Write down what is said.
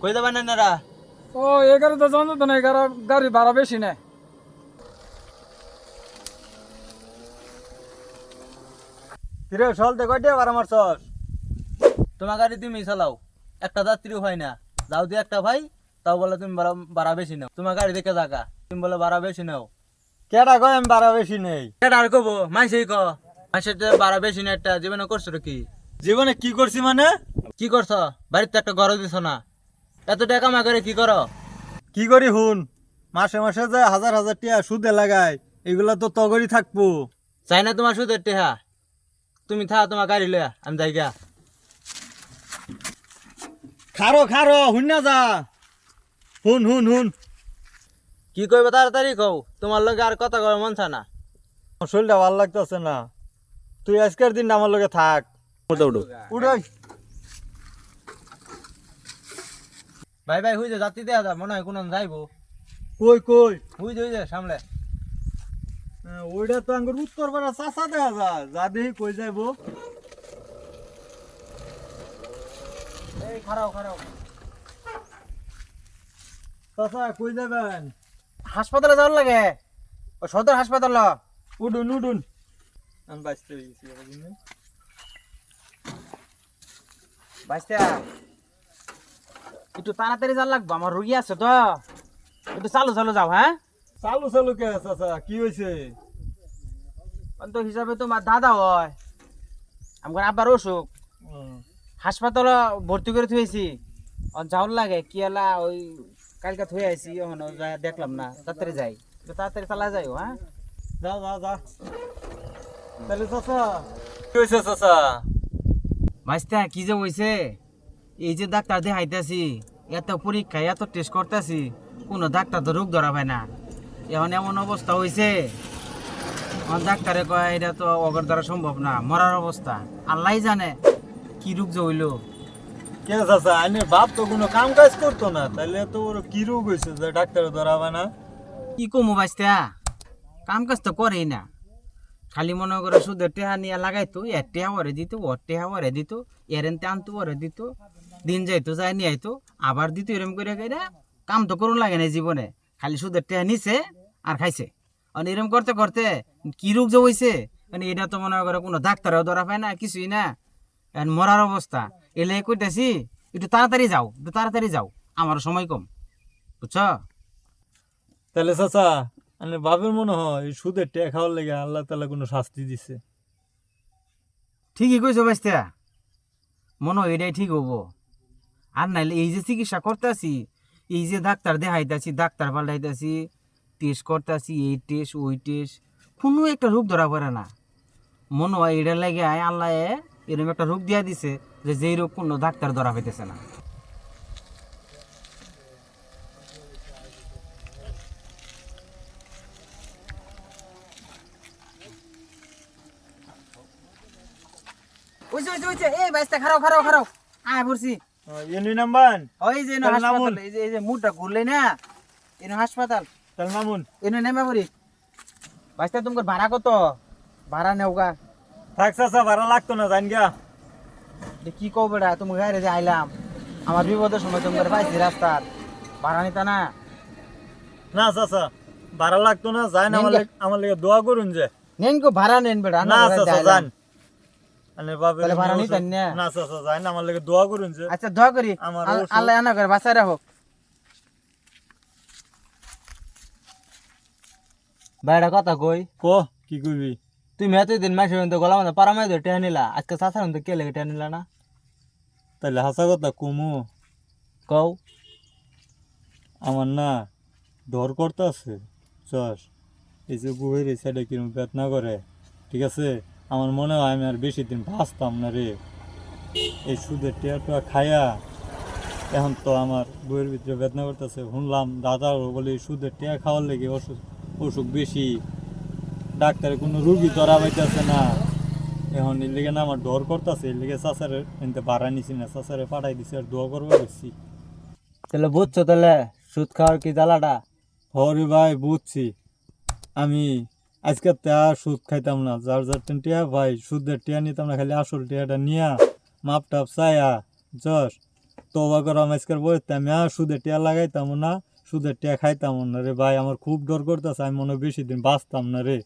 কই যাবেন আপনারা? ও এগারো তো জানো তো না, এগারো গাড়ি ভাড়া বেশি নেয়। কিরে চলতে কয়টা ভাড়া মারছস? তোমার গাড়ি তুমি চালাও, একটা যাত্রীও হয় না। যাও দিয়ে একটা ভাই, তাও বলে তুমি ভাড়া বেশি নাও। তোমার গাড়ি দেখে জাগা, তুমি বলে ভাড়া বেশি নাও। কেডা কয় আমি ভাড়া বেশি নেই? এটা আর কব মাইসেই ক, মাইসের ভাড়া বেশি না। একটা জীবনে করছো কি? জীবনে কি করছি মানে? কি করছ? বাড়িতে একটা ঘর দিছ না, এত টাকা কামাই করে কি করো? কি করি হুন, মাসে মাসে যে হাজার হাজার টিয়া সুদে লাগায়, এগুলা তো তগরি থাকবো। চাই না তোমার সুদের টেহা। তুমি থা, তোমার গাড়ি লয়া আমি যাই গা। খারো খারো হুন না যা। হুন হুন হুন, কি কইবে তাড়াতাড়ি কও, তোমার লগে আর কথা কওয়ার মন চা না। আমার শরীরটা ভালো লাগতেছে না, তুই আজকের দিন আমার লগে থাক। উড়াই ভাই ভাই হুই যে যাত্রী দেয়া যা, মনে হয় কোন যাইবো। কই কই? হুই যে সামনে। ওইটা তো আঙ্গুর উত্তর পাড়া চাষা দেখা যায়, যা দেখি কই যাইবো। এই খারাও খারাও। চাষা কই যাবেন? হাসপাতালে যাওয়ার লাগে, ও সদর হাসপাতাল। উডুন উডুন, আমি বাঁচতে গেছি এতদিনে। বাইস্তা একটু তাড়াতাড়ি যাওয়ার লাগবো, আমার রুগী আছে তো। একটু চালু চালু যাও। হ্যাঁ, চালু চালু কে চাষা, কি হয়েছে? অন্ত হিসাবে তোমার দাদা হয়, আমার আব্বার অসুখ। হাসপাতালে ভর্তি করে থুয়েছি, যাওয়ার লাগে কি এলা ওই কালকে থুয়ে আইছি, এখন দেখলাম না। তাড়াতাড়ি যাই, একটু তাড়াতাড়ি চালা যাই। হ্যাঁ, যা যা যা। তাহলে চাষা কি হয়েছে চাষা? বাইস্তা কি যে হয়েছে, এই যে ডাক্তার দেখাইতেছি, এত পরীক্ষা এত টেস্ট করতেছি, কোনো ডাক্তার তো রোগ ধরা পায় না। এখন এমন অবস্থা হয়েছে, ডাক্তারে কয় এটা তো অগর দ্বারা সম্ভব না, মরার অবস্থা। আল্লাহ জানে কি রোগ যে হইলো। কে চাষা, আইনে বাপ তো কোনো কাম কাজ করতো না, তাহলে তো ওর কি রোগ হয়েছে যে ডাক্তার ধরাবে না? কি কমো বাইস্তা, কাম কাজ তো করেই না, খালি মনে করে সুদের টেহা নিয়ে লাগাইতো। এর টেহা ওরে দিত, ওর টেহা ওরে দিত, এরেনতে আনতো ওরে দিত, দিন যাইতো যায় নিয়ে আইতো আবার দিত। এরম করে করে কাম তো করুন লাগে না জীবনে, খালি সুদের টেহা নিছে আর খাইছে। আর এরম করতে করতে কি রোগ যে হয়েছে, মানে এটা তো মনে করে কোনো ডাক্তারও ধরা পায় না, কিছুই না। এখন মরার অবস্থা। এলে কইতেছি একটু তাড়াতাড়ি যাও, একটু তাড়াতাড়ি যাও, আমার সময় কম, বুঝছ? তাহলে চাচা, মানে বাপের মনে হয় এই সুদের টেকা খাওয়ার লেগে আল্লাহ তাআলা কোনো শাস্তি দিছে। ঠিকই কইছো বাইস্তা, মনে হয় এটাই ঠিক হবো। আর নাইলে এই যে চিকিৎসা করতেছি, এই যে ডাক্তার দেখাইতেছি, ডাক্তার পাল্টাইতেছি, টেস্ট করতেছি, এই টেস্ট ওই টেস্ট, কোনো একটা রোগ ধরা পড়ে না। মনে হয় এটার লাগে আল্লাহ এরকম একটা রোগ দিয়া দিছে যে যেই রোগ কোনো ডাক্তার ধরা পাইতেছে না। ওইছে ওইছে ওইছে, এই বাইস্তা খারাও খারাও খারাও, আয় পড়ছি। এনি নাম্বার ওই যে তাহলে হাসপাতাল, নামুন। এই যে মুডটা ঘুরলে না, এনে হাসপাতাল, তাহলে মামুন এনে নেমে পড়ি। বাইস্তা তোমার ভাড়া কত? ভাড়া নেওগা। থাক চাচা, ভাড়া লাগতো না, জান গা। কি কও বেড়া, তুমি গাড়ি যে আইলাম, আমার বিপদের সময় তোমার পাইছি রাস্তার, ভাড়া নিতা না? না চাচা, ভাড়া লাগতো না, যাই না। নেন গে। আমার লেগে দোয়া করুন যে। নেন গো ভাড়া নেন বেড়া। না চাচা যান, মানে বাপের তাহলে ভাড়া এমনি নিতেন অসুখ। না? না চাচা যাই না, আমার লেগে দোয়া করুন যে। আচ্ছা দোয়া করি, আমার অসুখ। আল্লাহ আনা করে বাঁচায় রাখো। ভাইটা কথা কই, ক কি করবি? তুমি এতদিন মাসে গলা মানে পারা মাই টেনে নিলা, আজকে চাষার মধ্যে কে লেগে টেনে নিলা না? তাহলে হাসা কথা কুমু, কও। আমার না ডর করতেছে। চস, এই যে বুহের এই সাইডে কিরম বেদনা করে, ঠিক আছে? আমার মনে হয় আমি আর বেশি দিন বাঁচতাম না রে। এই সুদের টিয়া খায়া এখন তো আমার বইয়ের ভিতরে বেদনা করতেছে। শুনলাম দাদাও বলে এই সুদের টিয়া খাওয়ার লেগে অসুখ অসুখ বেশি, ডাক্তারে কোনো রুগী ধরা পাইতেছে না। এখন এর লেগে না আমার ডর করতেছে, এর লেগে চাচারে এনতে ভাড়া নিছি না, চাচারে পাঠাই দিছি আর দোয়া করবো গেছি। তাহলে বুঝছো তাহলে সুদ খাওয়ার কি জ্বালাটা? হরে ভাই বুঝছি, আমি আজকে আর সুদ খাইতাম না। যার যার টিয়া ভাই সুদের টিয়া নিতাম না, খালি আসল টিয়াটা নিয়া মাপ টাপ চায়া জস তবা করা আজকের বয়সতে আমি আর সুদের টিয়া লাগাইতাম না, সুদের টিয়া খাইতাম না রে ভাই। আমার খুব ডর করতেছে, আমি মনে হয় বেশি দিন বাঁচতাম না রে।